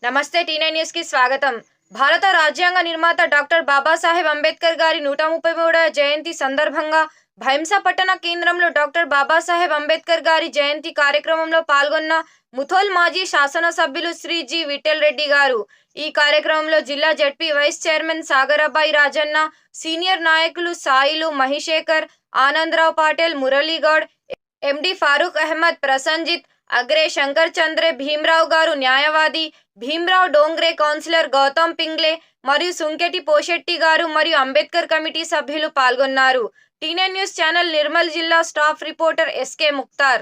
నమస్తే టీ9 న్యూస్ కి స్వాగతం। భారత రాజ్యాంగ నిర్మాత డాక్టర్ బాబాసాహెబ్ అంబేద్కర్ గారి 133వ జయంతి సందర్భంగా భైంసా పట్టణ కేంద్రంలో డాక్టర్ బాబాసాహెబ్ అంబేద్కర్ గారి జయంతి కార్యక్రమంలో పాల్గొన్న ముథోల్ మాజీ శాసనసభ్యులు శ్రీ జి విఠల్ రెడ్డి గారు। ఈ కార్యక్రమంలో జిల్లా ZP vice chairman Sagarabai Rajanna, senior నాయకులు సాయిలు మహిశేఖర్, ఆనందరావు పాటిల్, మురళీగౌడ్, ఎండి ఫారూక్ అహ్మద్, ప్రసంజిత్, అగ్రే శంకర్ చంద్రే, భీమరావు గారు న్యాయవాది, భీమరావు డోంగ్రే కౌన్సిలర్ గౌతమ్ పింగ్లే మరియు సుంకెటి పోషెట్టి గారు మరియు అంబేద్కర్ కమిటీ సభ్యులు పాల్గొన్నారు। టీ9 న్యూస్ ఛానల్ నిర్మల్ జిల్లా స్టాఫ్ రిపోర్టర్ ఎస్కే ముక్తార్।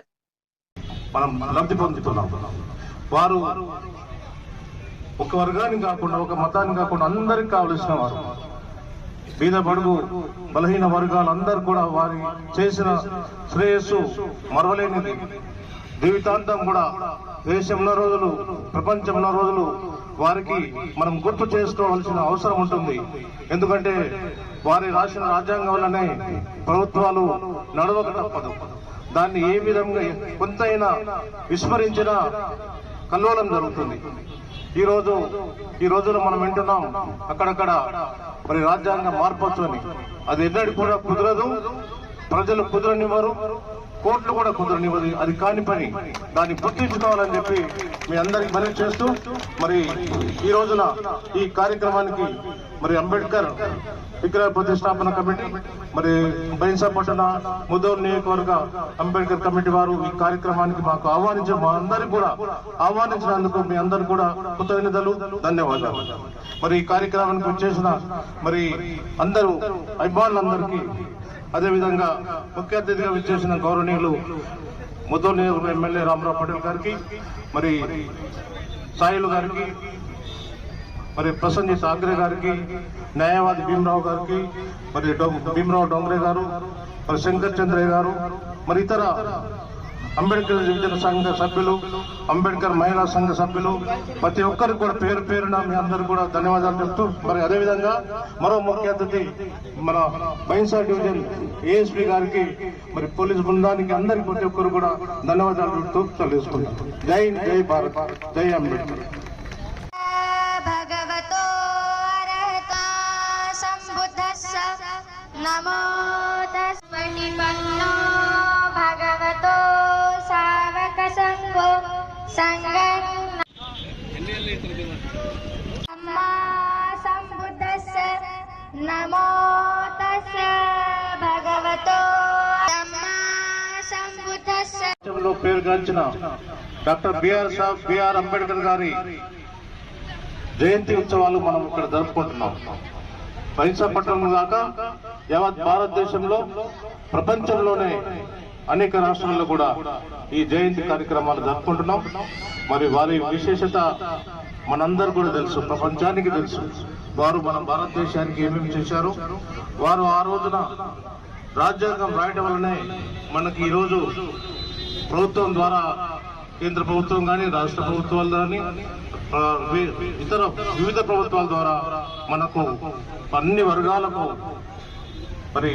మనం లబ్ధి పొందుతున్నాం। వారు ఒక వర్గాన్ని కాకుండా ఒక మతాన్ని కాకుండా అందరికి కావలసిన వారు। బీద బడుగు బలహీన వర్గాలందరూ కూడా వారి చేసిన శ్రేయస్సు మరవలేనిది। జీవితాంతం కూడా దేశంలో రోజులు ప్రపంచంలో రోజులు వారికి మనం గుర్తు చేసుకోవాల్సిన అవసరం ఉంటుంది। ఎందుకంటే వారి రాసిన రాజ్యాంగం వల్లనే ప్రభుత్వాలు నడవక తప్పదు। దాన్ని ఏ విధంగా కొంతైనా విస్మరించినా కల్లోలం జరుగుతుంది। ఈ రోజులో మనం వింటున్నాం అక్కడక్కడ మరి రాజ్యాంగం మార్పొచ్చు అని। అది ఎన్నడూ కూడా కుదరదు, ప్రజలు కుదరనివ్వరు, కోర్టులు కూడా కుదరనివ్వదు। అది కాని పని, దాన్ని గుర్తించుకోవాలని చెప్పి మీ అందరికి మనవి చేస్తూ మరి ఈ రోజున ఈ కార్యక్రమానికి మరి అంబేద్కర్ విగ్రహ ప్రతిష్టాపన కమిటీ, మరి భైంసా పట్టణ ముథోల్ నియోజకవర్గ అంబేద్కర్ కమిటీ వారు ఈ కార్యక్రమానికి మాకు మా అందరికి కూడా ఆహ్వానించినందుకు మీ అందరు కూడా కృతజ్ఞతలు, ధన్యవాదాలు। మరి ఈ కార్యక్రమానికి వచ్చేసిన మరి అందరూ అభిమానులందరికీ, అదేవిధంగా ముఖ్య అతిథిగా విచ్చేసిన గౌరవనీయులు ముథోల్ నియోజకవర్గ ఎమ్మెల్యే రామరావు పాటిల్ గారికి, మరి సాయిలు గారికి, మరి ప్రసంజిత్ ఆగ్రే గారికి, న్యాయవాది భీమరావు గారికి, మరి భీమరావు డోంగ్రే గారు, మరి శంకర్ చంద్రయ్య గారు, మరి ఇతర అంబేద్కర్ యువజన సంఘ సభ్యులు, అంబేద్కర్ మహిళా సంఘ సభ్యులు, ప్రతి ఒక్కరికి కూడా పేరు పేరున మీ అందరూ కూడా ధన్యవాదాలు చెప్తూ, మరి అదేవిధంగా మరో ముఖ్య అతిథి మన భైంసా డివిజన్ ఏఎస్పీ గారికి, మరి పోలీస్ బృందానికి అందరికి ప్రతి ఒక్కరు కూడా ధన్యవాదాలు చెప్తూ తెలుసుకుంటాం। జై జై భారత్, జై అంబేద్కర్। నమో తస్మై పన్నో భగవతో సావక సంఘో సంగం అమ్మా సంబుద్ధస్స నమో తస్స భగవతో అమ్మా సంబుద్ధస్స। పేరుగాంచిన డాక్టర్ బిఆర్ అంబేద్కర్ గారి జయంతి ఉత్సవాలు మనం ఇక్కడ జరుపుకుంటున్నాం। భైంసా పట్టణం దాకా యావత్ భారతదేశంలో ప్రపంచంలోనే అనేక రాష్ట్రాల్లో కూడా ఈ జయంతి కార్యక్రమాలు జరుపుకుంటున్నాం। మరి వారి విశేషత మనందరూ కూడా తెలుసు, ప్రపంచానికి తెలుసు। వారు మన భారతదేశానికి ఏమేమి చేశారు, వారు ఆ రోజున రాజ్యాంగం రాయడం వల్లనే మనకి ఈరోజు ప్రభుత్వం ద్వారా, కేంద్ర ప్రభుత్వం కానీ, రాష్ట్ర ప్రభుత్వాలు కానీ, ఇతర వివిధ ప్రభుత్వాల ద్వారా మనకు అన్ని వర్గాలకు మరి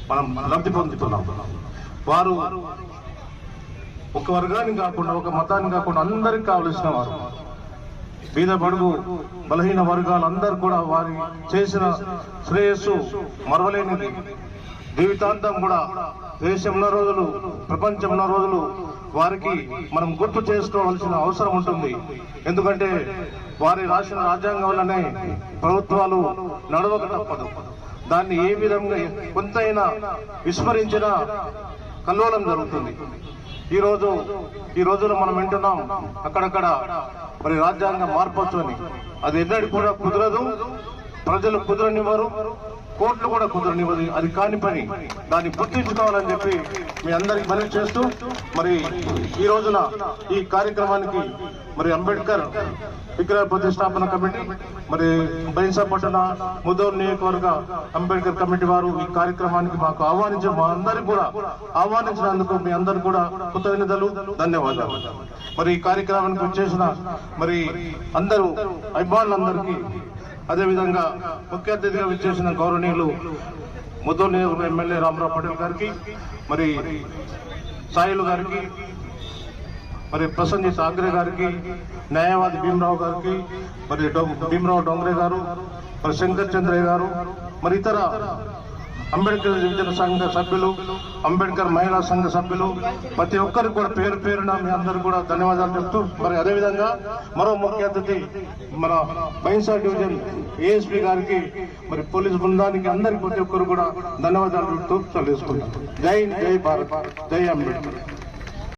మనం లబ్ధి పొందుతున్నాం। వారు ఒక వర్గాన్ని కాకుండా ఒక మతాన్ని కాకుండా అందరికి కావలసిన వారు। బీద బడుగు బలహీన వర్గాలందరూ కూడా వారి చేసిన శ్రేయస్సు మరవలేనిది। జీవితాంతం కూడా దేశంలో రోజులు ప్రపంచంలో రోజులు వారికి మనం గుర్తు చేసుకోవాల్సిన అవసరం ఉంటుంది। ఎందుకంటే వారి రాసిన రాజ్యాంగం వల్లనే ప్రభుత్వాలు నడవక తప్పదు। దాన్ని ఏ విధంగా కొంతైనా విస్మరించినా కల్లోలం జరుగుతుంది। ఈ రోజులో మనం వింటున్నాం అక్కడక్కడ మరి రాజ్యాంగం మార్పొచ్చు అని। అది ఎన్నడూ కూడా కుదరదు, ప్రజలు కుదరనివ్వరు, కోర్టులు కూడా కుదరనివ్వదు। అది కాని పని, దాన్ని గుర్తించుకోవాలని చెప్పి మీ అందరికి మనవి చేస్తూ మరి ఈ రోజున ఈ కార్యక్రమానికి మరి అంబేద్కర్ విగ్రహ ప్రతిష్టాపన కమిటీ, మరి భైంసా పట్టణ ముథోల్ నియోజకవర్గ అంబేద్కర్ కమిటీ వారు ఈ కార్యక్రమానికి మాకు మా అందరికి కూడా ఆహ్వానించినందుకు మీ అందరు కూడా కృతజ్ఞతలు, ధన్యవాదాలు। మరి ఈ కార్యక్రమానికి వచ్చేసిన మరి అందరూ అభిమానులందరికీ, అదేవిధంగా ముఖ్య అతిథిగా విచ్చేసిన గౌరవనీయులు ముథోల్ నియోజకవర్గ ఎమ్మెల్యే రామరావు పాటిల్ గారికి, మరి సాయిలు గారికి, మరి ప్రసన్నజిత్ ఆగ్రే గారికి, న్యాయవాది భీమరావు గారికి, మరి భీమరావు డోంగ్రే గారు, మరి శంకర్ చంద్రయ్య గారు, మరి ఇతర అంబేద్కర్ యువజన సంఘ సభ్యులు, అంబేద్కర్ మహిళా సంఘ సభ్యులు, ప్రతి ఒక్కరికి కూడా పేరు పేరున మీ అందరూ కూడా ధన్యవాదాలు చెప్తూ, మరి అదేవిధంగా మరో ముఖ్య అతిథి మన బైన్సా డివిజన్ ఏఎస్పీ గారికి, మరి పోలీస్ బృందానికి అందరికి ప్రతి ఒక్కరు కూడా ధన్యవాదాలు చెప్తూ చదివేసుకుంటాం. జై హింద్, జై భారత్, జై అంబేద్కర్.